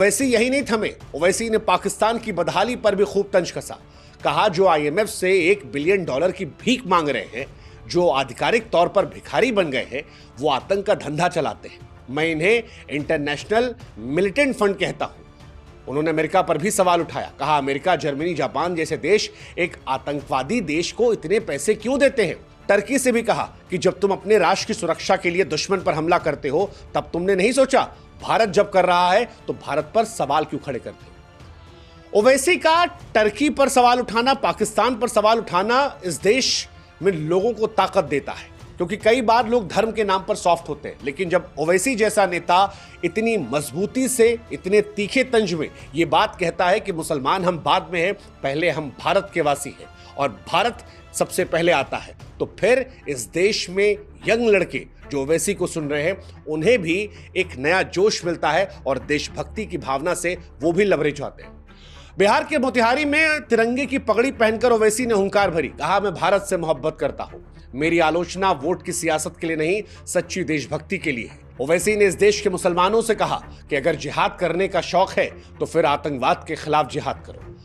वैसे यही नहीं थमे, ओवैसी ने पाकिस्तान की बदहाली पर भी खूब तंज कसा। कहा जो IMF से $1 बिलियन की भीख मांग रहे हैं, जो आधिकारिक तौर पर भिखारी बन गए हैं, वो आतंक का धंधा चलाते हैं। मैं इन्हें इंटरनेशनल मिलिटेंट फंड कहता हूं। उन्होंने अमेरिका पर भी सवाल उठाया। कहा अमेरिका, जर्मनी, जापान जैसे देश एक आतंकवादी देश को इतने पैसे क्यों देते हैं। टर्की से भी कहा कि जब तुम अपने राष्ट्र की सुरक्षा के लिए दुश्मन पर हमला करते हो, तब तुमने नहीं सोचा भारत जब कर रहा है तो भारत पर सवाल क्यों खड़े करते हो। ओवैसी का टर्की पर सवाल उठाना, पाकिस्तान पर सवाल उठाना इस देश में लोगों को ताकत देता है, क्योंकि कई बार लोग धर्म के नाम पर सॉफ्ट होते हैं, लेकिन जब ओवैसी जैसा नेता इतनी मजबूती से, इतने तीखे तंज में ये बात कहता है कि मुसलमान हम बाद में हैं, पहले हम भारत के वासी हैं और भारत सबसे पहले आता है, तो फिर इस देश में यंग लड़के जो ओवैसी को सुन रहे हैं, उन्हें भी एक नया जोश मिलता है और देशभक्ति की भावना से वो भी लबरेज होते हैं। बिहार के मोतिहारी में तिरंगे की पगड़ी पहनकर ओवैसी ने हुंकार भरी। कहा मैं भारत से मोहब्बत करता हूं, मेरी आलोचना वोट की सियासत के लिए नहीं, सच्ची देशभक्ति के लिए है। ओवैसी ने इस देश के मुसलमानों से कहा कि अगर जिहाद करने का शौक है तो फिर आतंकवाद के खिलाफ जिहाद करो।